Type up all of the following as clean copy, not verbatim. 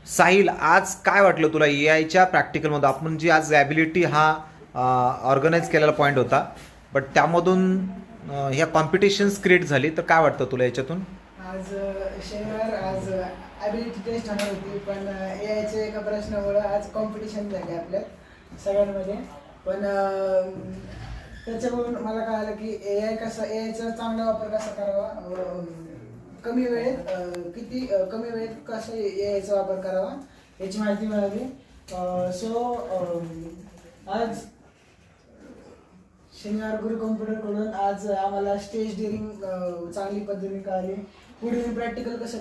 साहिल, आज काय वाटलं तुला ए आयच्या प्रॅक्टिकलमध्ये? आपण जी आज ॲबिलिटी हा ऑर्गनाईज केलेला पॉईंट होता, बट त्यामधून ह्या कॉम्पिटिशन्स क्रिएट झाली, तर काय वाटतं तुला याच्यातून? आज शनिवार आज ॲबिलिटी टेस्ट होणार होती, पण एआयच्या एका प्रश्नामुळे आज कॉम्पिटिशन झाली आपल्यात सगळ्यांमध्ये. पण त्याच्यावरून मला कळालं की एआयचा चांगला वापर कसा करावा, कमी वेळेत कमी वेळेत कसं एआयचा वापर करावा याची माहिती मिळाली. आज शनिवार गुरु कॉम्प्युटरकडून आज आम्हाला स्टेज डिअरिंग चांगली पद्धतीने कळाली. पुढील प्रॅक्टिकल कसं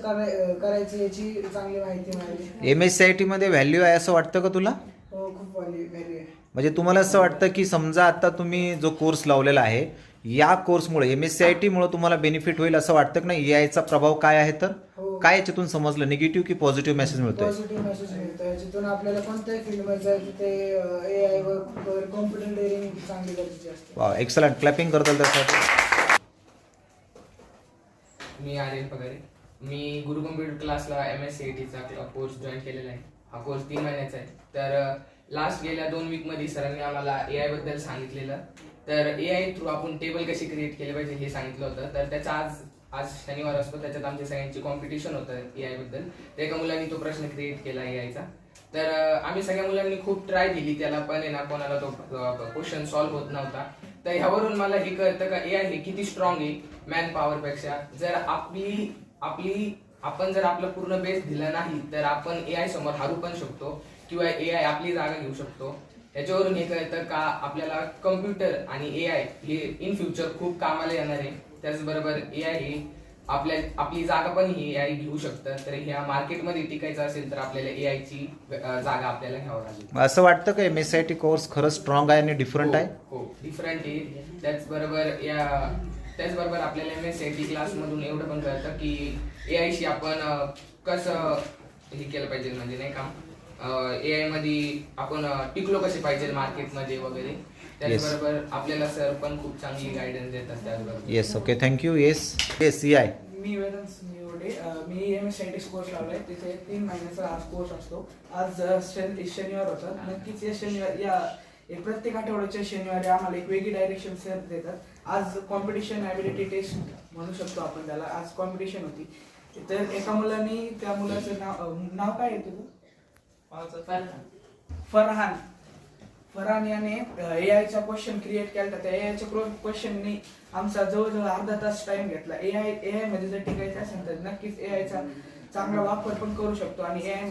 करायचं याची चांगली माहिती मिळाली. MSCIT मध्ये व्हॅल्यू आहे असं वाटतं का तुला? हो, खूप व्हॅल्यू आहे. म्हणजे तुम्हाला असं वाटतं की समजा आता तुम्ही जो कोर्स लावलेला आहे, या कोर्समुळे MSCIT-मुळे तुम्हाला बेनिफिट होईल असं वाटतं की नाही? एआयचा प्रभाव काय आहे? तर हो. काय याच्यातून समजलं, निगेटिव्ह की पॉझिटिव्ह मेसेज मिळतोय? पॉझिटिव्ह मेसेज मिळतो याच्यातून. आपल्याला कोणत्याही फील्डमध्ये जायचं ते एआय वर कॉम्प्युटर डिअरिंग चांगली गरजेची असते. वा, एक्सलंट. क्लॅपिंग करताल त्यासाठी. मी आर्यन पगारे. मी गुरु कम्प्युटर क्लासला MSCITचा कोर्स जॉईन केलेला आहे. हा कोर्स 3 महिन्याचा आहे. तर लास्ट गेल्या 2 वीकमध्ये सरांनी आम्हाला AI बद्दल सांगितलेलं. तर AI थ्रू आपण टेबल कशी क्रिएट केले पाहिजे हे सांगितलं होतं. तर त्याचा आज शनिवार असतो, त्याच्यात आमच्या सगळ्यांची कॉम्पिटिशन होतं AI बद्दल. तर एका मुलांनी तो प्रश्न क्रिएट केला AIचा. तर आम्ही सगळ्या मुलांनी खूप ट्राय दिली त्याला, पण आहे ना कोणाला तो क्वेश्चन सॉल्व्ह होत नव्हता. तर ह्यावरून मला हे कळतं का AI हे किती स्ट्रॉंग आहे मॅन पॉवरपेक्षा. जर आपण जर आपला पूर्ण बेस दिला नाही तर आपण AI समोर हारू पण शकतो किंवा AI आपली जागा घेऊ शकतो. याच्यावरून हे कळतं का आपल्याला कम्प्युटर आणि AI हे इन फ्युचर खूप कामाला येणार आहे. त्याचबरोबर AI हे आपली जागा पण ही AI घेऊ शकतं. तर ह्या मार्केटमध्ये टिकायचं असेल तर आपल्याला AIची जागा आपल्याला घ्यावं लागेल. असं वाटतं का MSCIT कोर्स खरंच स्ट्रॉंग आहे आणि डिफरंट आहे? हो, डिफरंट आहे. त्याचबरोबर आपल्याला MSCIT क्लासमधून एवढं पण कळतं की AIशी आपण कसं हे केलं पाहिजे, म्हणजे नाही का AI मध्ये आपण टिकलो कसे पाहिजे मार्केटमध्ये वगैरे. त्याचबरोबर आपल्याला सर पण खूप चांगली गायडन्स देतात त्याचबरोबर. Yes, okay, thank you. Yes AI. मी वेदांत निवडे. मी MSCIT कोर्स लावलाय. तिथे 3 महिन्याचा आज कोर्स असतो. आज शनिवार होता. नक्कीच प्रत्येक आठवड्याच्या शनिवारी आम्हाला एक वेगळी डायरेक्शन सर देतात. आज कॉम्पिटिशन ॲबिलिटी टेस्ट म्हणू शकतो आपण त्याला. आज कॉम्पिटिशन होती. तर एका मुलाने, त्या मुलाचं नाव काय आहे तुझं? फरहान याने एआयचा क्वेश्चन क्रिएट केला. त्या एआयच्या क्वेश्चननी आमचा जवळजवळ अर्धा तास टाइम घेतला. एआय मध्ये जर टिकायचं असेल तर नक्कीच एआयचा चांगला वापर पण करू शकतो आणि एआय